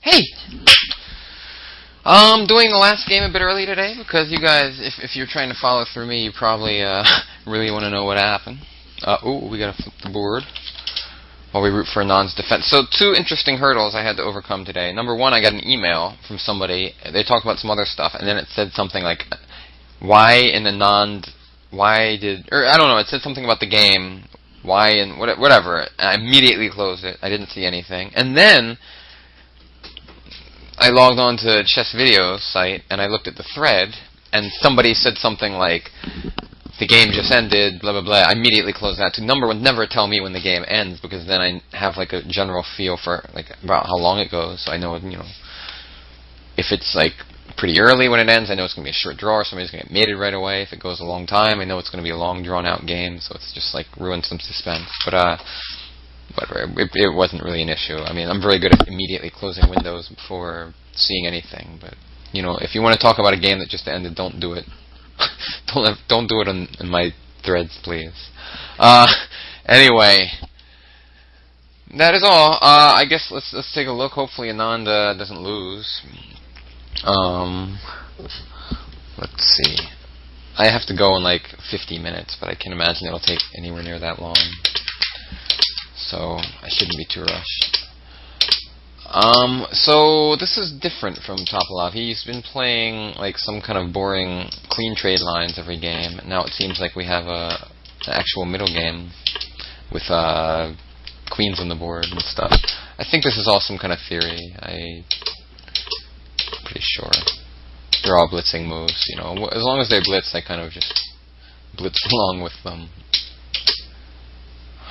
Hey! Doing the last game a bit early today because you guys, if you're trying to follow through me, you probably really want to know what happened. Ooh, we gotta flip the board while we root for Anand's defense. So 2 interesting hurdles I had to overcome today. Number 1, I got an email from somebody. They talked about some other stuff, and then it said something like, I don't know, it said something about the game, why, and whatever. And I immediately closed it. I didn't see anything. And then I logged on to Chess Video's site, and I looked at the thread, and somebody said something like, the game just ended, blah, blah, blah. I immediately closed that. Number 1, never tell me when the game ends, because then I have, like, a general feel for, like, about how long it goes, so I know, if it's, like, pretty early when it ends, I know it's going to be a short draw, or somebody's going to get mated right away. If it goes a long time, I know it's going to be a long, drawn-out game, so it's just, like, ruins some suspense. But, whatever, it wasn't really an issue. I mean, I'm very good at immediately closing windows before seeing anything, but, if you want to talk about a game that just ended, don't do it. Don't do it in my threads, please. Anyway, that is all. I guess let's take a look. Hopefully Anand doesn't lose. Let's see. I have to go in like 50 minutes, but I can imagine it'll take anywhere near that long. So I shouldn't be too rushed. So this is different from Topalov. He's been playing like some kind of boring clean trade lines every game. Now it seems like we have an actual middle game with queens on the board and stuff. I think this is all some kind of theory. I'm pretty sure. They're all blitzing moves, As long as they blitz, I kind of just blitz along with them.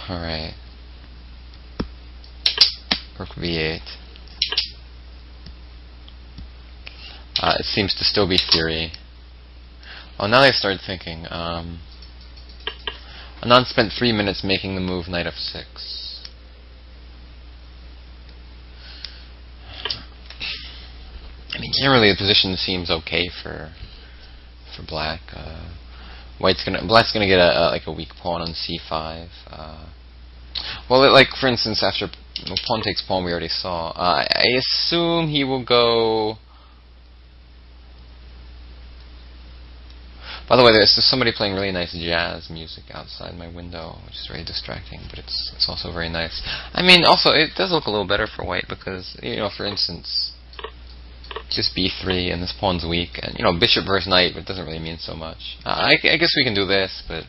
Alright. Rook v8. It seems to still be theory. Oh, now I started thinking. Anand spent 3 minutes making the move knight f6. I mean, generally the position seems okay for black. Black's gonna get a weak pawn on c5. Well, like for instance, after pawn takes pawn, we already saw. I assume he will go. By the way, there's somebody playing really nice jazz music outside my window, which is very distracting, but it's also very nice. I mean, also, it does look a little better for white because, for instance, just b3, and this pawn's weak, and, bishop versus knight, but it doesn't really mean so much. I guess we can do this, but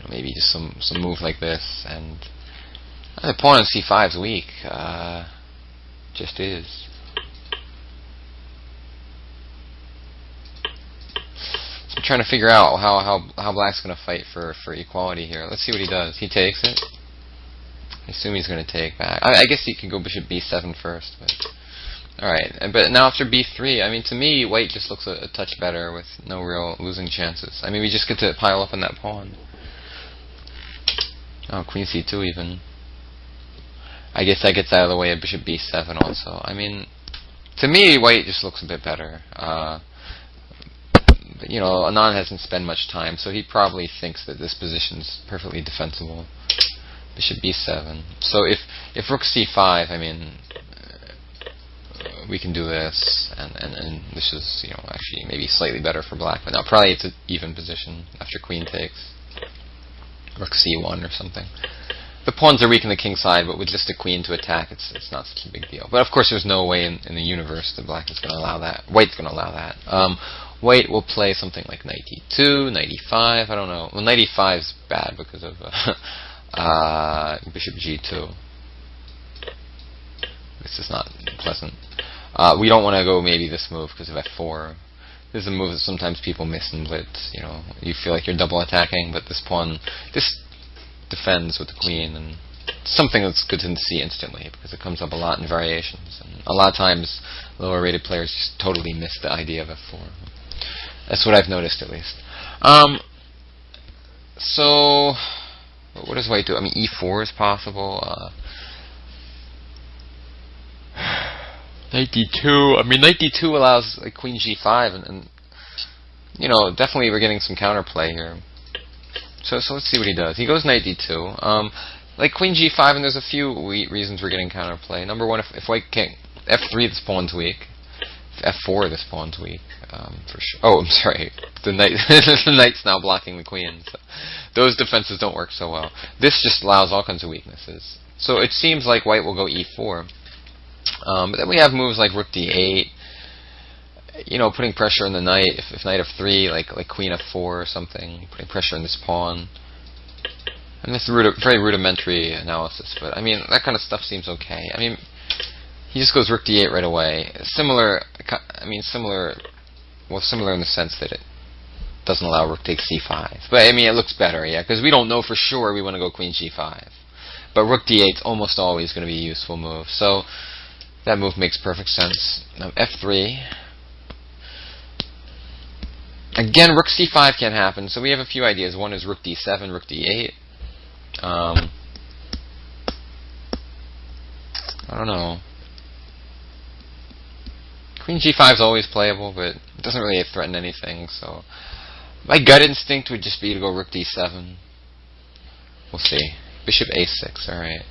maybe just some move like this, and the pawn on c5 is weak. Just is. I'm trying to figure out how black's going to fight for equality here. Let's see what he does. He takes it. I assume he's going to take back. I guess he can go bishop b7 first, but alright. But now after b3, I mean, to me, white just looks a touch better with no real losing chances. I mean, we just get to pile up on that pawn. Oh, queen c2 even. I guess that gets out of the way of bishop b7 also. I mean, to me, white just looks a bit better. But, Anand hasn't spent much time, so he probably thinks that this position's perfectly defensible. Bishop b7. So if rook c5, I mean, we can do this, and this is, actually maybe slightly better for black, but now probably it's an even position after queen takes. Rook c1 or something. The pawns are weak on the king side, but with just a queen to attack, it's not such a big deal. But of course, there's no way in the universe that black is going to allow that. White's going to allow that. White will play something like knight e2, knight e5. I don't know. Well, knight e5 is bad because of bishop g2. This is not pleasant. We don't want to go maybe this move because of f4. This is a move that sometimes people miss in blitz. You feel like you're double attacking, but this pawn, this defends with the queen, and something that's good to see instantly because it comes up a lot in variations. And a lot of times, lower rated players just totally miss the idea of f4. That's what I've noticed, at least. So, what does white do? I mean, e4 is possible. Knight d2. I mean, knight d2 allows like queen g5, and definitely we're getting some counterplay here. So let's see what he does. He goes knight d2. Like queen g5, and there's a few reasons we're getting counterplay. Number 1, if white can't F3, this pawn's weak. F4, this pawn's weak, for sure. Oh, I'm sorry. The knight, the knight's now blocking the queen. So those defenses don't work so well. This just allows all kinds of weaknesses. So it seems like white will go E4. But then we have moves like rook D8. You know, putting pressure on the knight. If knight F3, like queen F4 or something, putting pressure on this pawn. And this is very rudimentary analysis, but I mean that kind of stuff seems okay. I mean, he just goes rook D8 right away. Similar in the sense that it doesn't allow rook takes C5. But I mean, it looks better, yeah, because we don't know for sure we want to go queen G5. But rook D8 is almost always going to be a useful move. So that move makes perfect sense. Now F3. Again, rook C5 can't happen, so we have a few ideas. One is rook D7, rook D8. I don't know. Queen G5 is always playable, but it doesn't really threaten anything, so my gut instinct would just be to go rook D7. We'll see. Bishop A6, alright.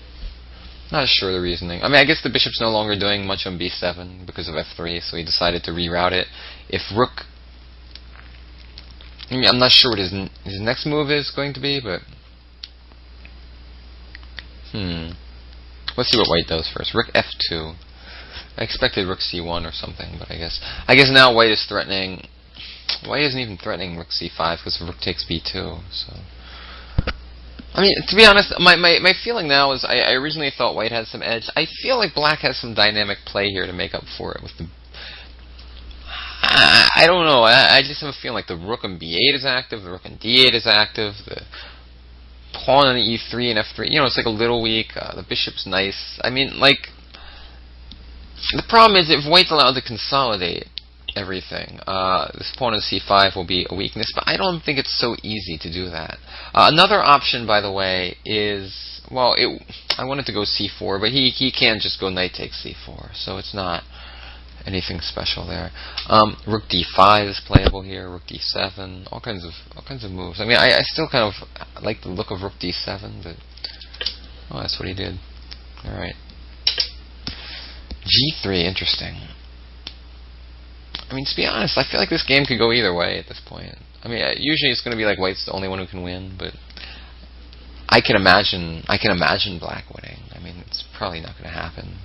Not sure the reasoning. I mean, I guess the bishop's no longer doing much on B7 because of F3, so he decided to reroute it. If rook... I mean, I'm not sure what his next move is going to be, but... Let's see what white does first. Rook F2. I expected rook C1 or something, but I guess now white is threatening... White isn't even threatening rook C5 because rook takes B2, so... I mean, to be honest, my feeling now is I originally thought white had some edge. I feel like black has some dynamic play here to make up for it with the... I don't know. I just have a feeling like the rook on B8 is active, the rook on D8 is active, the pawn on E3 and F3, you know, it's like a little weak. The bishop's nice. I mean, like, the problem is if white's allowed to consolidate everything, this pawn on C5 will be a weakness, but I don't think it's so easy to do that. Another option, by the way, is, well, I wanted to go C4, but he can just go knight takes C4, so it's not anything special there. Rook D5 is playable here. Rook D7, all kinds of moves. I mean, I still kind of like the look of Rook D7, but oh, that's what he did. All right. G3, interesting. I mean, to be honest, I feel like this game could go either way at this point. I mean, usually it's going to be like white's the only one who can win, but I can imagine black winning. I mean, it's probably not going to happen.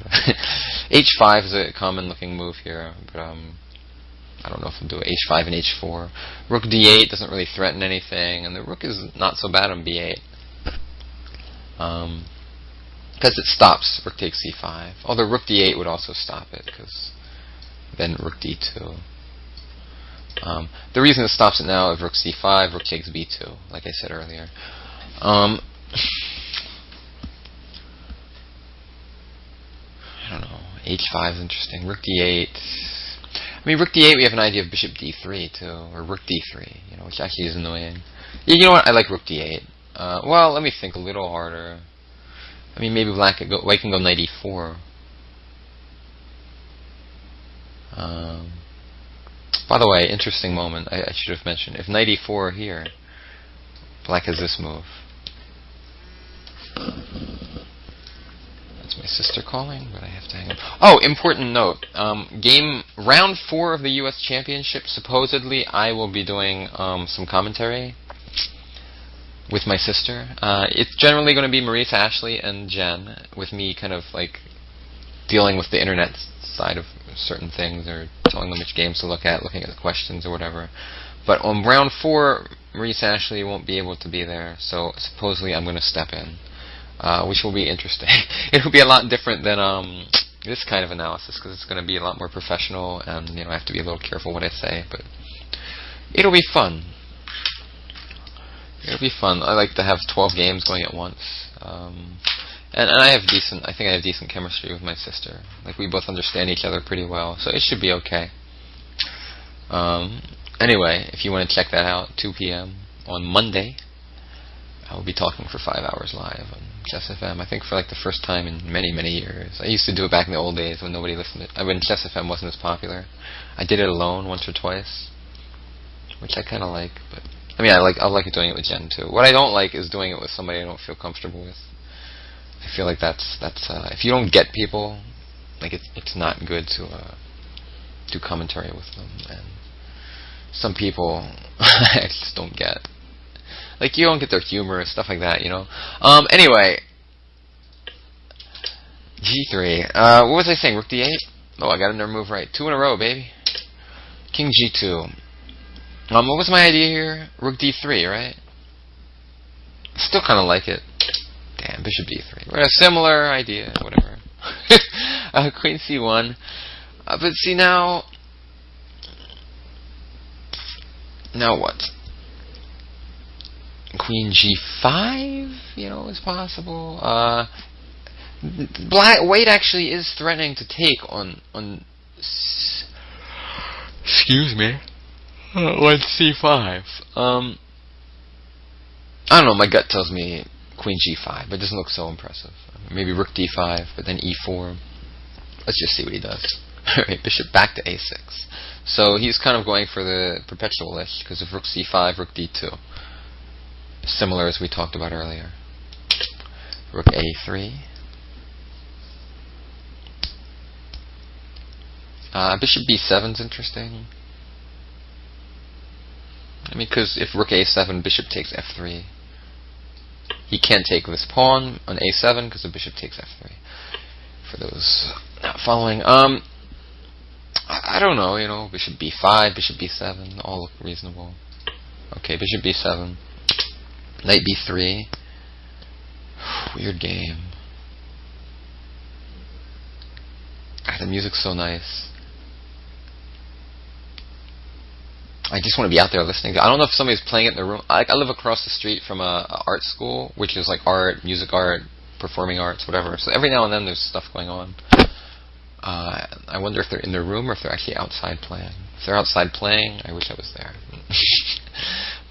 H5 is a common-looking move here, but I don't know if we'll do H5 and H4. Rook D8 doesn't really threaten anything, and the rook is not so bad on B8 because it stops rook takes C5. Although rook D8 would also stop it, because then rook D2. The reason it stops it now is rook C5, rook takes B2, like I said earlier. I don't know. H5 is interesting. Rook D8. I mean, rook D8, we have an idea of bishop D3 too, or rook D3, you know, which actually is annoying. You know what? I like rook D8. Well, let me think a little harder. I mean, maybe white can go knight E4. By the way, interesting moment. I should have mentioned. If knight E4 here, black has this move. That's my sister calling, but I have to hang up. Oh, important note. Round 4 of the U.S. Championship, supposedly I will be doing some commentary with my sister. It's generally going to be Maurice, Ashley, and Jen, with me kind of like dealing with the internet side of certain things, or telling them which games to look at, looking at the questions or whatever. But on round 4, Maurice Ashley won't be able to be there, so supposedly I'm going to step in, which will be interesting. It will be a lot different than this kind of analysis, because it's going to be a lot more professional, and I have to be a little careful what I say, but it'll be fun. It'll be fun. I like to have 12 games going at once. And I think I have decent chemistry with my sister. Like, we both understand each other pretty well, so it should be okay. Anyway, if you want to check that out, 2 p.m. on Monday, I will be talking for 5 hours live on Chess FM. I think for like the first time in many, many years. I used to do it back in the old days when nobody listened to it. When Chess FM wasn't as popular. I did it alone once or twice, which I kind of like. But I mean, I like doing it with Jen too. What I don't like is doing it with somebody I don't feel comfortable with. I feel like that's if you don't get people, like it's not good to do commentary with them, and some people I just don't get. Like, you don't get their humor and stuff like that, you know. Anyway, G3. What was I saying? Rook D8. Oh, I got another move right. 2 in a row, baby. King G2. What was my idea here? Rook D3, right? Still kind of like it. Damn, Bishop D3. We're a similar idea, whatever. Queen C1. But see now what? Queen G5, you know, is possible. White actually is threatening to take on excuse me, on C5. I don't know, my gut tells me Queen G5, but it doesn't look so impressive. Maybe Rook D5, but then E4. Let's just see what he does. Alright, Bishop back to A6. So he's kind of going for the perpetual-ish, because of Rook C5, Rook D2. Similar as we talked about earlier. Rook A3. Bishop B7 is interesting. I mean, because if Rook A7, Bishop takes F3. He can't take this pawn on A7 because the Bishop takes F3. For those not following, I don't know. You know, Bishop B5, Bishop B7, all look reasonable. Okay, Bishop B7, Knight B3. Weird game. God, the music's so nice. I just want to be out there listening. I don't know if somebody's playing it in the room. I live across the street from a art school, which is like art, music art, performing arts, whatever. So every now and then there's stuff going on. I wonder if they're in their room or if they're actually outside playing. If they're outside playing, I wish I was there.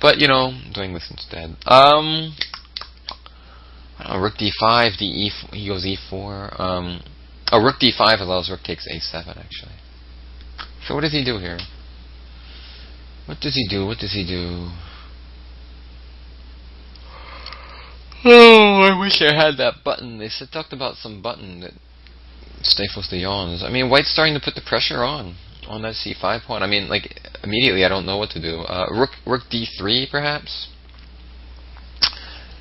But, you know, I'm doing this instead. I don't know, Rook D5, he goes E4. Rook D5 allows Rook takes A7, actually. So what does he do here? What does he do? What does he do? Oh, I wish I had that button. They talked about some button that stifles the yawns. I mean, White's starting to put the pressure on that C5 pawn. I mean, like, immediately I don't know what to do. Rook D3, perhaps?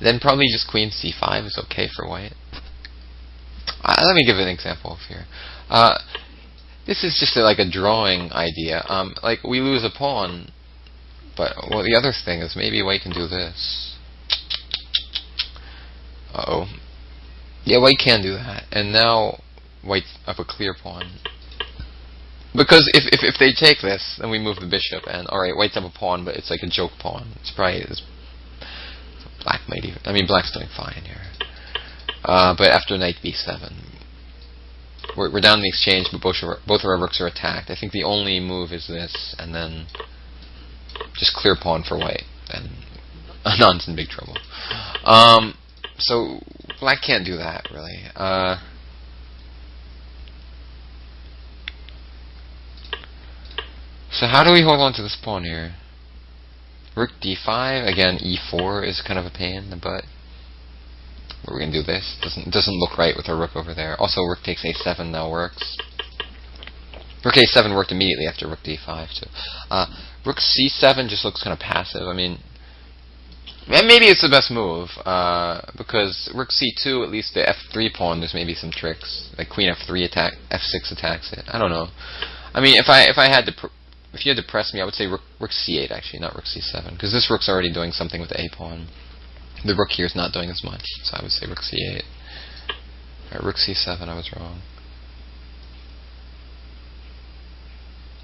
Then probably just Queen C5 is okay for White. Let me give an example here. This is just like a drawing idea. Like, we lose a pawn, but well, the other thing is maybe White can do this. Uh-oh. Yeah, White can do that. And now White's up a clear pawn. Because if they take this, then we move the bishop, and alright, White's up a pawn, but it's like a joke pawn. It's probably Black might even. I mean, Black's doing fine here. But after Knight B7, we're down in the exchange, but both of our rooks are attacked. I think the only move is this, and then just clear pawn for White, and Anand's in big trouble. So Black can't do that really. So how do we hold on to this pawn here? Rook D5 again. E4 is kind of a pain in the butt. We're gonna do this. Doesn't look right with our rook over there. Also, Rook takes A7 now works. Rook A7 worked immediately after Rook D5 too. Rook C7 just looks kind of passive. I mean, maybe it's the best move because Rook C2, at least the F3 pawn, there's maybe some tricks like Queen F3 attack, F6 attacks it. I don't know. I mean, if you had to press me, I would say Rook C8 actually, not Rook C7, because this Rook's already doing something with the A pawn. The Rook here is not doing as much, so I would say Rook C8. Alright, Rook C7, I was wrong.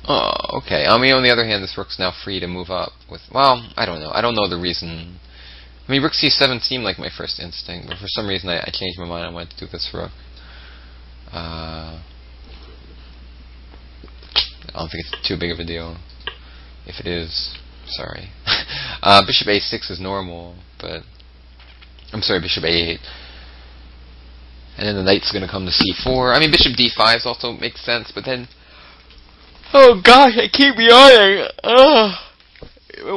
Oh, okay. I mean, on the other hand, this Rook's now free to move up with... Well, I don't know. I don't know the reason. I mean, Rook C7 seemed like my first instinct, but for some reason I changed my mind. I wanted to do this Rook. I don't think it's too big of a deal. If it is, sorry. Bishop A6 is normal, but... I'm sorry, Bishop A8. And then the knight's going to come to C4. I mean, Bishop D5 also makes sense, but then... Oh gosh, I keep yawning!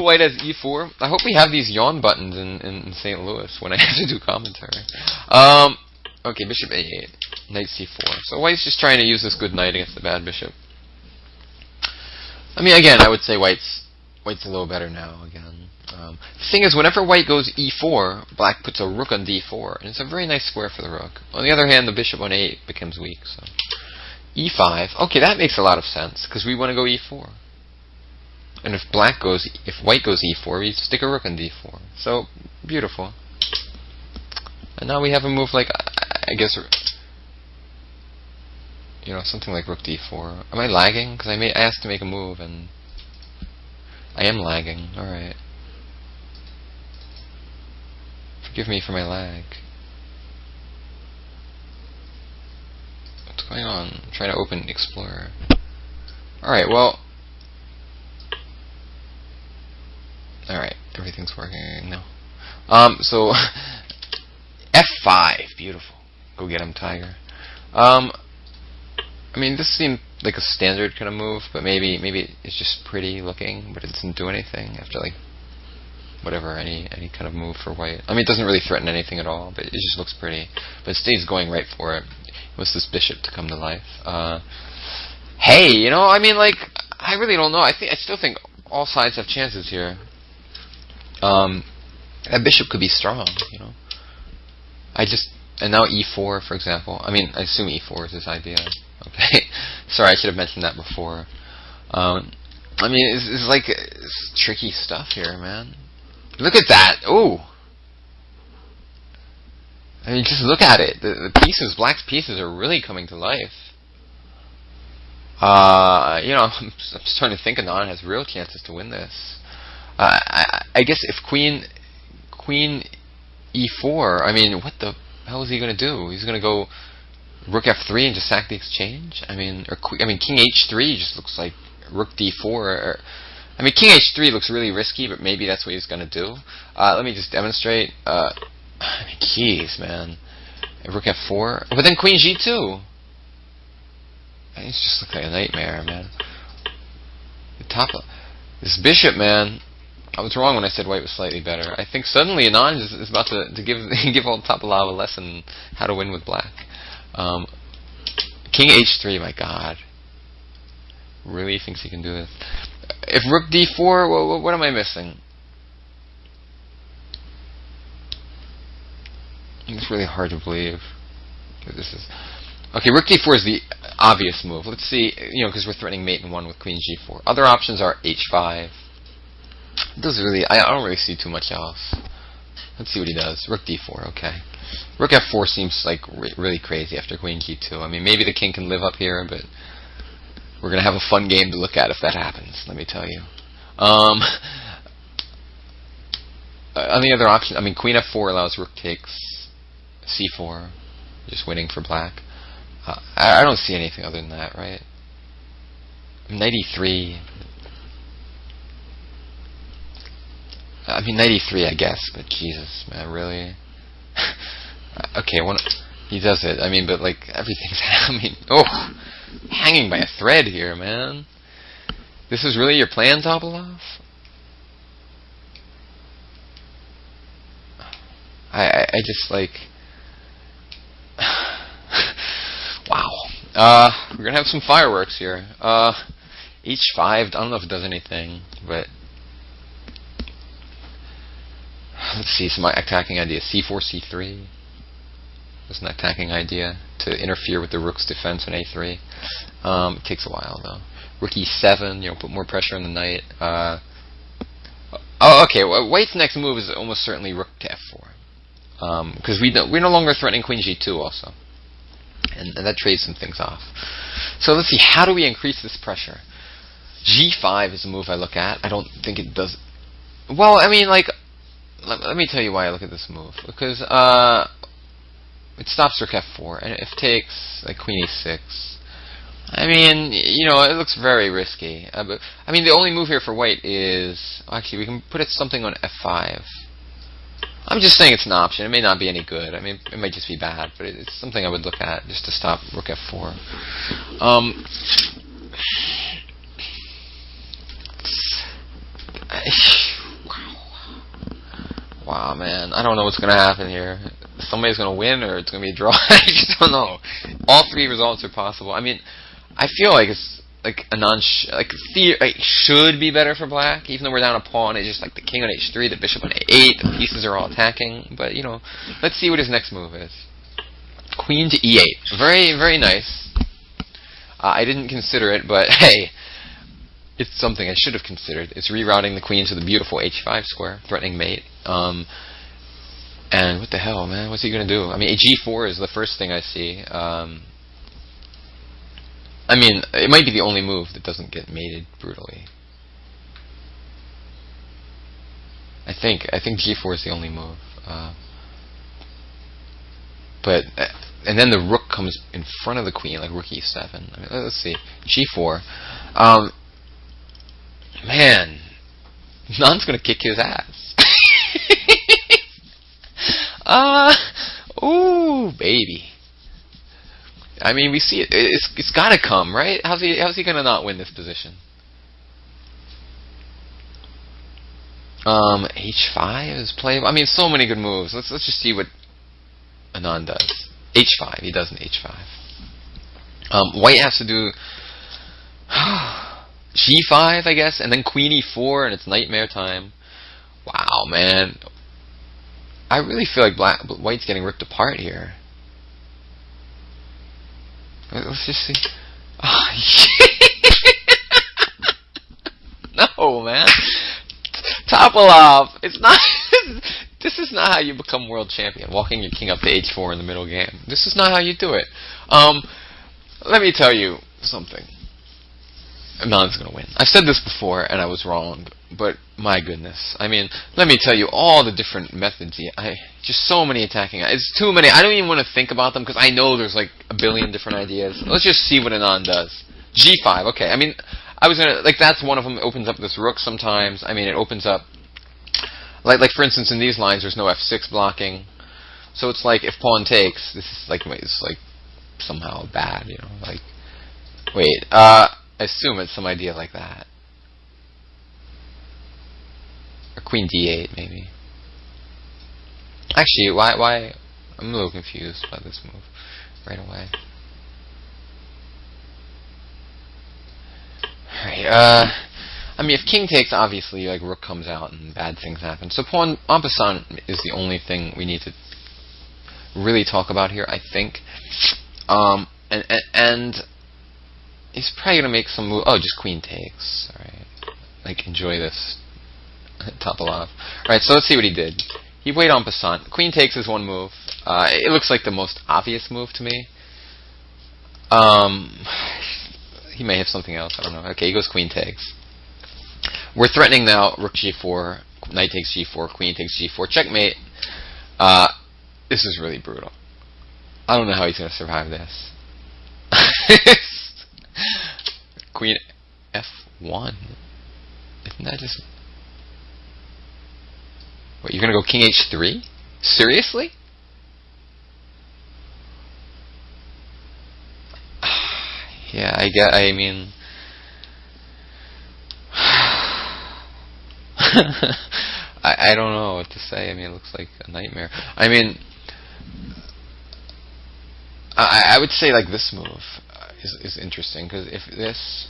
White has E4. I hope we have these yawn buttons in St. Louis when I have to do commentary. Okay, Bishop A8. Knight c4. So white's just trying to use this good knight against the bad bishop. I mean, again, I would say white's a little better now, again. The thing is, whenever white goes e4, black puts a rook on d4, and it's a very nice square for the rook. On the other hand, the bishop on a8 becomes weak, so... e5. Okay, that makes a lot of sense, because we want to go e4. And if white goes e4, we stick a rook on d4. So, beautiful. And now we have a move like, I guess... You know, something like rook d4. Am I lagging? Because I asked to make a move, and I am lagging. Alright. Forgive me for my lag. What's going on? I'm trying to open Explorer. Alright, well... Alright, everything's working now. So... F5. Beautiful. Go get him, Tiger. I mean, this seemed like a standard kind of move, but maybe it's just pretty looking, but it doesn't do anything after, like, whatever, any kind of move for white. I mean, it doesn't really threaten anything at all, but it just looks pretty. But instead he's going right for it. He wants this bishop to come to life. Hey, you know, I mean, like, I really don't know. I still think all sides have chances here. That bishop could be strong, you know. And now e4, for example. I mean, I assume e4 is his idea. Okay. Sorry, I should have mentioned that before. I mean, it's tricky stuff here, man. Look at that. Ooh. I mean, just look at it. The pieces, black's pieces are really coming to life. You know, I'm starting to think Anand has real chances to win this. I guess if queen e4, I mean, what the hell is he going to do? He's going to go rook f3 and just sack the exchange? I mean, king h3 just looks like rook d4. I mean, king h3 looks really risky, but maybe that's what he's going to do. Let me just demonstrate. I mean, jeez, man. Rook f4. But then queen g2. It just looks like a nightmare, man. This bishop, man. I was wrong when I said white was slightly better. I think suddenly Anand is about to give old Topalov a lesson how to win with black. King h3, my god. Really thinks he can do this. If rook d4, what am I missing? It's really hard to believe. This is okay. Rook d4 is the obvious move. Let's see, you know, because we're threatening mate in one with queen g4. Other options are h5. I don't really see too much else. Let's see what he does. Rook d4, okay. Rook f4 seems like really crazy after queen g2. I mean, maybe the king can live up here, but we're going to have a fun game to look at if that happens, let me tell you. On the other option, I mean, queen f4 allows rook takes c4, just waiting for black. I don't see anything other than that, right? Knight e3. I mean, knight e3, I guess, but Jesus, man, really? Okay, he does it. I mean, but like everything's. I mean, hanging by a thread here, man. This is really your plan, Topalov? I just like. Wow. We're gonna have some fireworks here. H5. I don't know if it does anything, but. Let's see, some attacking idea. C4, C3. There's an attacking idea to interfere with the rook's defense on A3. It takes a while, though. Rook E7, you know, put more pressure on the knight. Okay, well, white's next move is almost certainly rook to F4. Because we're no longer threatening queen G2 also. And that trades some things off. So let's see, how do we increase this pressure? G5 is a move I look at. I don't think it does... Well, I mean, like... Let me tell you why I look at this move. Because it stops rook f4, and if takes like queen e6. I mean, you know, it looks very risky. But I mean, the only move here for white is actually we can put it something on f5. I'm just saying it's an option. It may not be any good. I mean, it might just be bad, but it's something I would look at just to stop rook f4. Wow, man. I don't know what's going to happen here. somebody's going to win or it's going to be a draw. I just don't know. All three results are possible. I mean, I feel like it's like Anand should be better for black, even though we're down a pawn. It's just like the king on h3, the bishop on a8, the pieces are all attacking. But, you know, let's see what his next move is. Queen to e8. Very, very nice. I didn't consider it, but hey, it's something I should have considered. It's rerouting the queen to the beautiful h5 square, threatening mate. And what the hell, man? What's he going to do? I mean, g4 is the first thing I see. I mean, it might be the only move that doesn't get mated brutally. I think g4 is the only move. But and then the rook comes in front of the queen, like rook e7. I mean, let's see, g4. Man, Nan's gonna kick his ass. Ooh, baby. I mean, we see it. It's got to come, right? How's he gonna not win this position? H5 is playable. I mean, so many good moves. Let's just see what Anand does. H5. He does an H5. White has to do G5, I guess, and then Queen E4, and it's nightmare time. Wow, man. I really feel like White's getting ripped apart here. Let's just see. No, man. Topalov. It's not. This is not how you become world champion. Walking your king up to h4 in the middle game. This is not how you do it. Let me tell you something. Anand's going to win. I've said this before, and I was wrong. But my goodness, I mean, let me tell you all the different methods. Just so many attacking. It's too many. I don't even want to think about them because I know there's like a billion different ideas. Let's just see what Anand does. G5. Okay. I mean, I was gonna that's one of them. It opens up this rook sometimes. I mean, it opens up like for instance in these lines, there's no f6 blocking, so it's like if pawn takes, this is like it's like somehow bad, you know. Like wait, I assume it's some idea like that. Or queen d8 maybe. Actually, why? I'm a little confused by this move right away. Alright, I mean, if king takes, obviously, like, rook comes out and bad things happen. So pawn en passant is the only thing we need to really talk about here, I think. And he's probably going to make some move. Oh, just queen takes. Alright. Like, enjoy this. Topalov. Alright, so let's see what he did. He played en passant. Queen takes is one move. It looks like the most obvious move to me. He may have something else. I don't know. Okay, he goes queen takes. We're threatening now. Rook g4, knight takes g4, queen takes g4. Checkmate. This is really brutal. I don't know how he's going to survive this. Queen f1. Isn't that just... What, you're going to go king h3? Seriously? Yeah, I mean... I don't know what to say. I mean, it looks like a nightmare. I mean... I would say, like, this move is interesting, because if this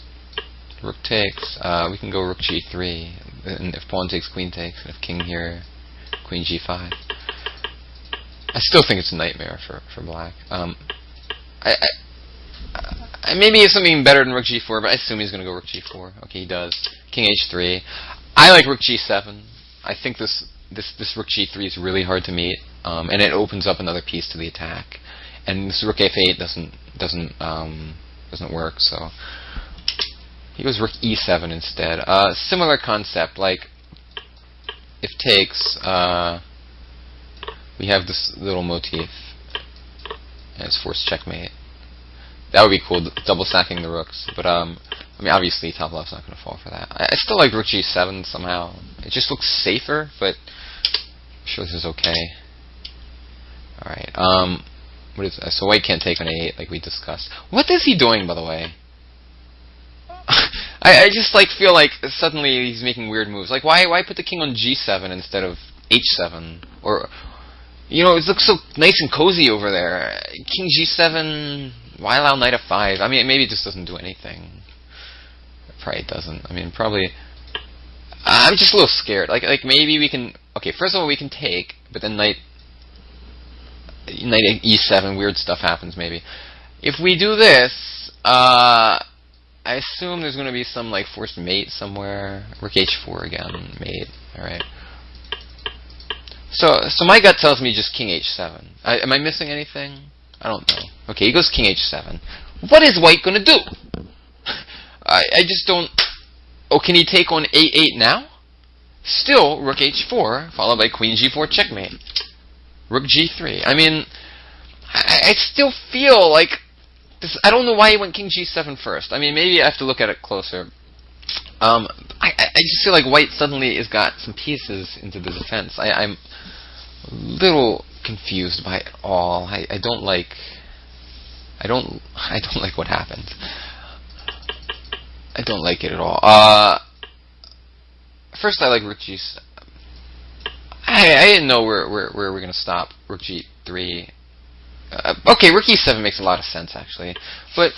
rook takes, we can go rook g3, and if pawn takes, queen takes, and if king here, queen g5. I still think it's a nightmare for black. Maybe it's something better than rook g4, but I assume he's going to go rook g4. Okay, he does. King h3. I like rook g7. I think this rook g3 is really hard to meet, and it opens up another piece to the attack. And this rook f8 doesn't work. So he goes rook e7 instead. Similar concept, like if takes, we have this little motif, and it's forced checkmate. That would be cool, double stacking the rooks. But I mean, obviously Topalov's not going to fall for that. I still like rook g7 somehow. It just looks safer, but I'm sure this is okay. All right. What is so white can't take on a8 like we discussed. What is he doing, by the way? I just like feel like suddenly he's making weird moves. Like why put the king on g7 instead of h7? Or You know, it looks so nice and cozy over there. King G7, why allow knight F5? I mean, maybe it just doesn't do anything. It probably doesn't. I mean, probably... I'm just a little scared. Like maybe we can... Okay, first of all, we can take, but then knight E7, weird stuff happens, maybe. If we do this, I assume there's going to be some, like, forced mate somewhere. Rook H4 again, mate. Alright. So my gut tells me just King H7. Am I missing anything? I don't know. Okay, he goes King H7. What is white going to do? I just don't... Oh, can he take on A8 now? Still, Rook H4, followed by Queen G4 checkmate. Rook G3. I mean, I still feel like... this. I don't know why he went King G7 first. I mean, maybe I have to look at it closer. I just feel like white suddenly has got some pieces into the defense. I'm a little confused by it all. I don't like what happened. I don't like it at all. First, I like Rook G7. I didn't know where we're gonna stop. Rook G3. Okay, Rook E7 makes a lot of sense actually, but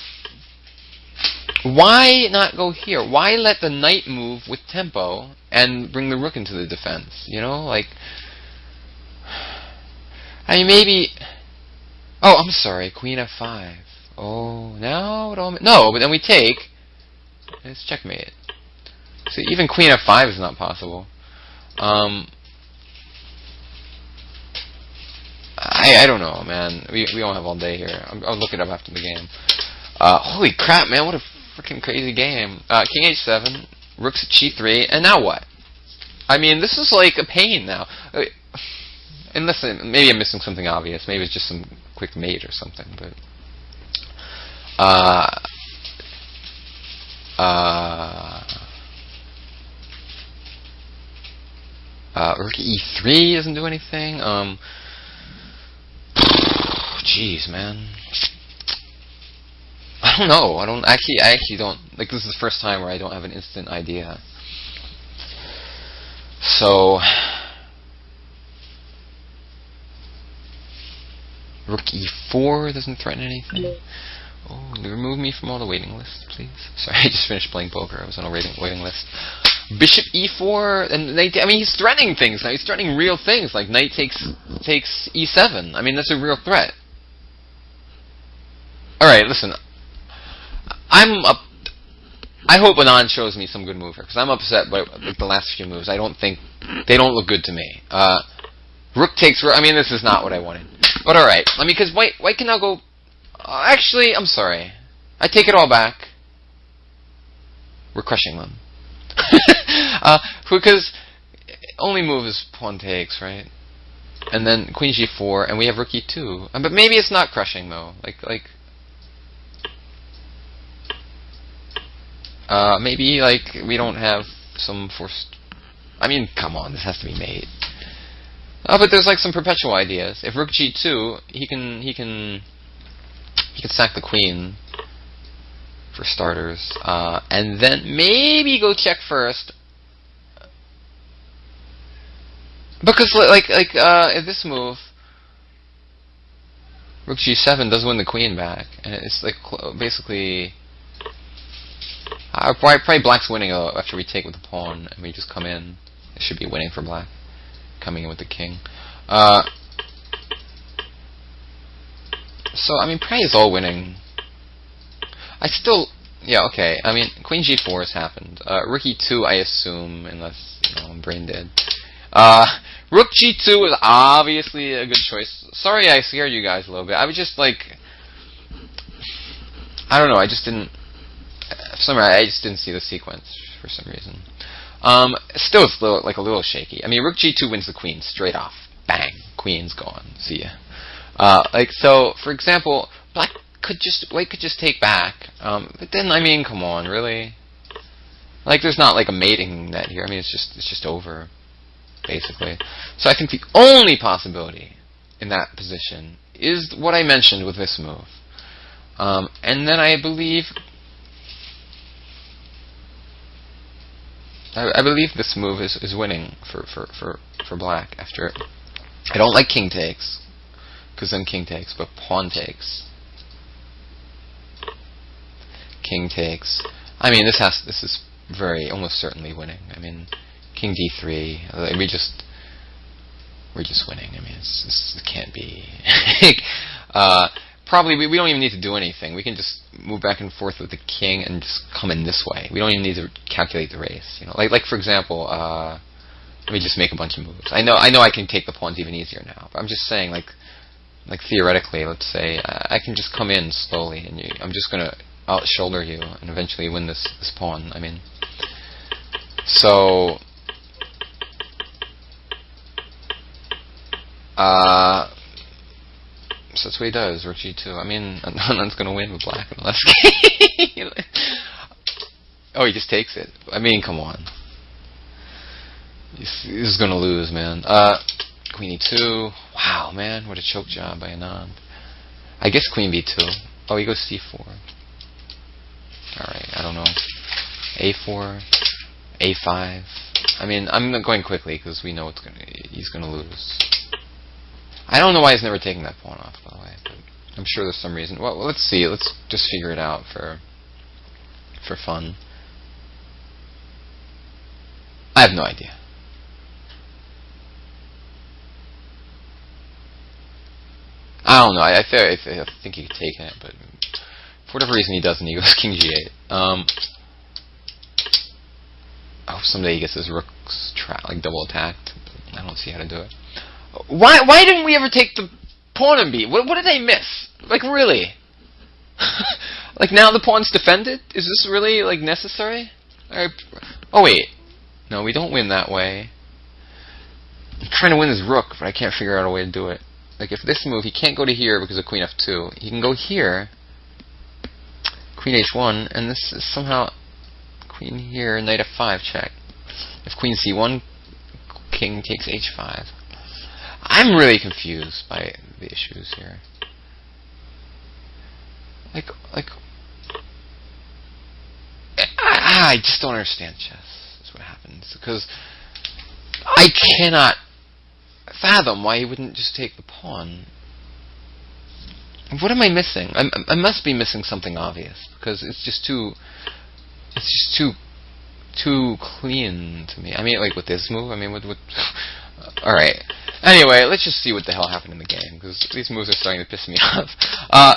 why not go here? Why let the knight move with tempo and bring the rook into the defense? You know, like, I mean, maybe. Oh, I'm sorry, Queen F5. Oh, now it all no, but then we take. It's checkmate. See, even Queen F5 is not possible. I don't know, man. We don't have all day here. I'll look it up after the game. Holy crap, man! What a freaking crazy game. King H7, Rook's at G3, and now what? I mean, this is like a pain now. Unless maybe I'm missing something obvious. Maybe it's just some quick mate or something. But Rook E3 doesn't do anything. Jeez, man. I don't know. I actually don't. Like, this is the first time where I don't have an instant idea. So, Rook E4 doesn't threaten anything. Oh, remove me from all the waiting lists, please. Sorry, I just finished playing poker. I was on a waiting list. Bishop E4, and I mean, he's threatening things now. He's threatening real things, like knight takes E7. I mean, that's a real threat. All right, listen. I hope Anand shows me some good move here, because I'm upset by the last few moves. I don't think they don't look good to me. Rook takes rook. I mean, this is not what I wanted. But all right, I mean, because white can now go. Actually, I'm sorry. I take it all back. We're crushing them. Because only move is pawn takes, right? And then Queen G4, and we have Rook E2. But maybe it's not crushing though. Maybe like we don't have some forced. I mean, come on, this has to be made. But there's like some perpetual ideas. If Rook G2, he can sack the queen for starters, and then maybe go check first. Because if this move, Rook G7 does win the queen back, and it's like basically. Probably black's winning after we take with the pawn and we just come in. It should be winning for black, coming in with the king. So I mean, probably is all winning. Yeah, okay. I mean, Queen G4 has happened. Rook E2, I assume, unless I'm brain dead. Rook G2 is obviously a good choice. Sorry, I scared you guys a little bit. I was just like, I don't know. I just didn't. I just didn't see the sequence for some reason. Still, it's a little shaky. I mean, Rook G2 wins the queen straight off. Bang, queen's gone. See ya. So, for example, white could just take back. But then, I mean, come on, really? Like, there's not like a mating net here. I mean, it's just over, basically. So I think the only possibility in that position is what I mentioned with this move. And then I believe this move is winning for black after I don't like king takes, because then king takes, but pawn takes. King takes. I mean, this is very almost certainly winning. I mean, king d3. We're just winning. I mean, it can't be. Probably we don't even need to do anything. We can just move back and forth with the king and just come in this way. We don't even need to calculate the race. You know, like for example, let me just make a bunch of moves. I know I can take the pawns even easier now. But I'm just saying, like theoretically, let's say I can just come in slowly, and I'm just gonna out shoulder you and eventually win this pawn. I mean, so. So that's what he does, rook g2. I mean, Anand's going to win with black unless... Oh, he just takes it. I mean, come on. He's going to lose, man. Queen e2. Wow, man, what a choke job by Anand. I guess queen b2. Oh, he goes c4. Alright, I don't know. a4. a5. I mean, I'm not going quickly because we know he's going to lose. I don't know why he's never taking that pawn off, by the way. But I'm sure there's some reason. Well, let's see. Let's just figure it out for fun. I have no idea. I don't know. I think he could take it, but for whatever reason he doesn't. He goes king g8. I hope someday he gets his rooks like double attacked. I don't see how to do it. Why didn't we ever take the pawn and b? What did they miss? Like, really? Like, now the pawn's defended? Is this really, like, necessary? Oh, wait. No, we don't win that way. I'm trying to win his rook, but I can't figure out a way to do it. Like, if this move, he can't go to here because of queen f2. He can go here, queen h1, and this is somehow queen here, knight f5, check. If queen c1, king takes h5. I'm really confused by the issues here. I just don't understand chess. That's what happens. Because I cannot fathom why he wouldn't just take the pawn. What am I missing? I must be missing something obvious, because it's just too clean to me. I mean, like with this move. I mean, with all right. Anyway, let's just see what the hell happened in the game, because these moves are starting to piss me off.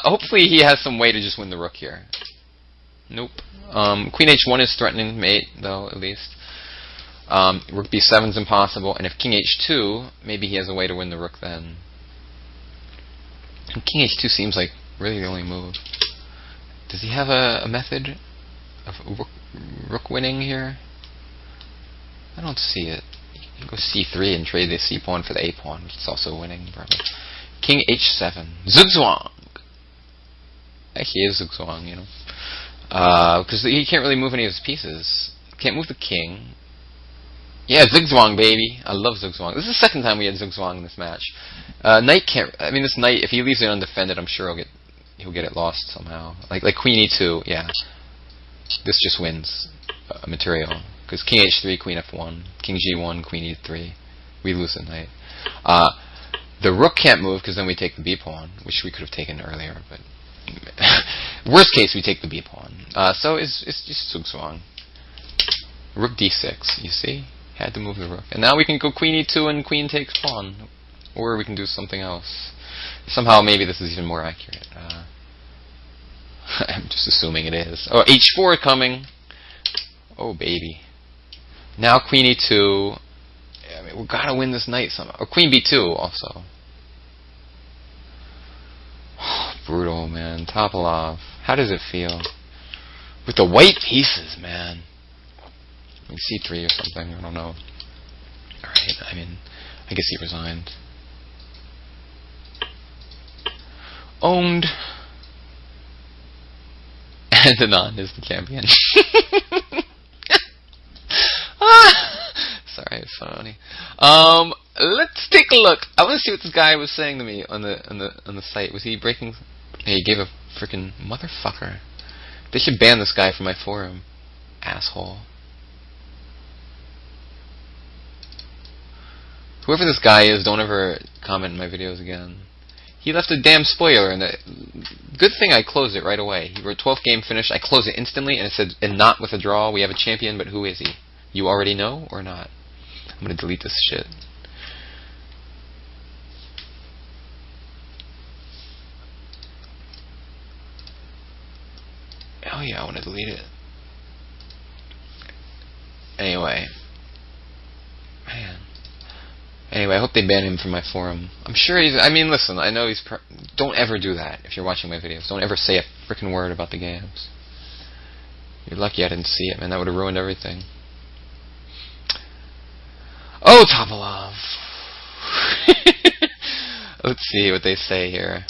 Hopefully he has some way to just win the rook here. Nope. Queen h1 is threatening mate, though, at least. Rook b7 is impossible, and if king h2, maybe he has a way to win the rook then. And king h2 seems like really the only move. Does he have a method of rook winning here? I don't see it. You can go c3 and trade the c pawn for the a pawn, which is also winning, probably. King h7. Zugzwang! He is Zugzwang, you know. Because he can't really move any of his pieces. Can't move the king. Yeah, Zugzwang, baby. I love Zugzwang. This is the second time we had Zugzwang in this match. Knight can't... I mean, this knight, if he leaves it undefended, I'm sure he'll get it lost somehow. Like queen e2, yeah. This just wins material. Because king h3, queen f1, king g1, queen e3. We lose the knight. The rook can't move because then we take the b pawn, which we could have taken earlier. But worst case, we take the b pawn. So it's just Zugzwang. Rook d6. You see, had to move the rook, and now we can go queen e2 and queen takes pawn, or we can do something else. Somehow, maybe this is even more accurate. I'm just assuming it is. Oh, h4 coming. Oh baby. Now queen e2. I mean, we gotta win this knight somehow. Or queen b2 also. Brutal, man. Topalov. How does it feel? With the white pieces, man. Like c3 or something. I don't know. Alright, I mean, I guess he resigned. Owned. And Anand is the champion. Sorry, it's funny. Let's take a look. I want to see what this guy was saying to me on the site. Was he breaking? Hey, he gave a freaking motherfucker. They should ban this guy from my forum. Asshole. Whoever this guy is, don't ever comment in my videos again. He left a damn spoiler, and good thing I closed it right away. He wrote 12th game finished. I closed it instantly, and it said, and not with a draw. We have a champion, but who is he? You already know or not? I'm gonna delete this shit. Oh yeah, I want to delete it. Anyway. Man. Anyway, I hope they ban him from my forum. I'm sure he's... I mean, listen, I know he's... Don't ever do that if you're watching my videos. Don't ever say a frickin' word about the games. You're lucky I didn't see it, man. That would have ruined everything. Oh, Topalov! Let's see what they say here.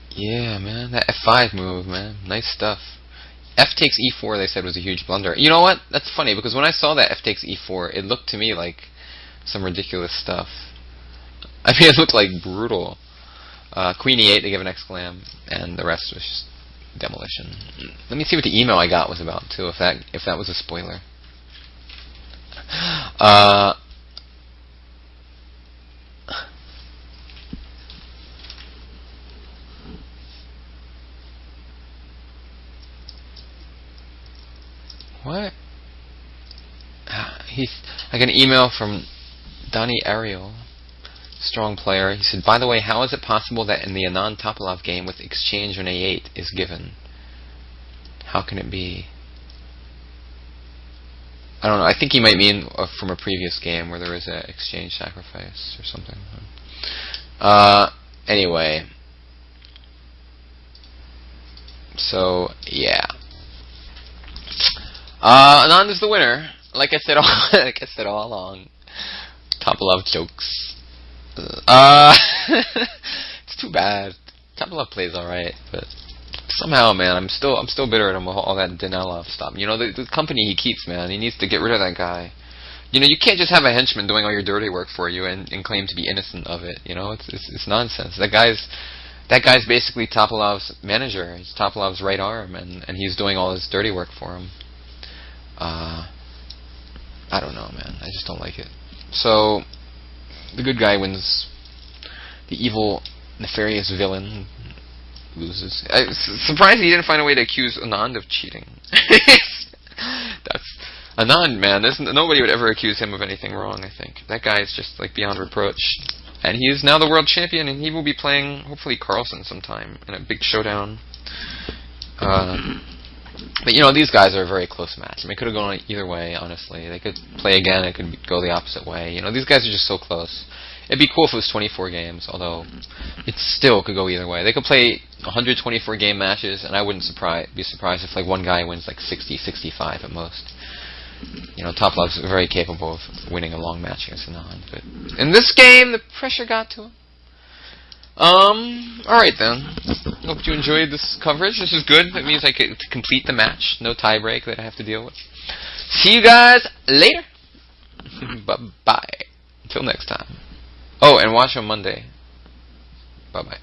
Yeah, man. That F5 move, man. Nice stuff. F takes E4, they said, was a huge blunder. You know what? That's funny, because when I saw that F takes E4, it looked to me like some ridiculous stuff. I mean, it looked like brutal. Queen E8, they give an exclam, and the rest was just demolition. Let me see what the email I got was about, too, if that was a spoiler. What? I got an email from Donnie Ariel, strong player. He said, by the way, how is it possible that in the Anand Topalov game with exchange on A8 is given? How can it be? I don't know. I think he might mean from a previous game where there was an exchange sacrifice or something. Anyway. So, yeah. Anand is the winner. Like I said all along. Topalov jokes. It's too bad. Topalov plays alright, but somehow, man, I'm still bitter at him with all that Danilov stuff. You know, the company he keeps, man, he needs to get rid of that guy. You know, you can't just have a henchman doing all your dirty work for you and claim to be innocent of it. You know, it's nonsense. That guy's basically Topalov's manager. He's Topalov's right arm, and he's doing all his dirty work for him. I don't know, man. I just don't like it. So, the good guy wins. The evil, nefarious villain loses. I'm surprised he didn't find a way to accuse Anand of cheating. That's Anand, man. Nobody would ever accuse him of anything wrong, I think. That guy is just like beyond reproach. And he is now the world champion, and he will be playing, hopefully, Carlsen sometime in a big showdown. But, you know, these guys are a very close match. I mean, it could have gone either way, honestly. They could play again. It could go the opposite way. You know, these guys are just so close. It'd be cool if it was 24 games, although it still could go either way. They could play 124 game matches, and I wouldn't be surprised if, like, one guy wins, like, 60, 65 at most. You know, Topalov's very capable of winning a long match against Anand. But in this game, the pressure got to him. Alright then. Hope you enjoyed this coverage. This is good. That means I could complete the match. No tiebreak that I have to deal with. See you guys later. Bye-bye. Until next time. Oh, and watch on Monday. Bye-bye.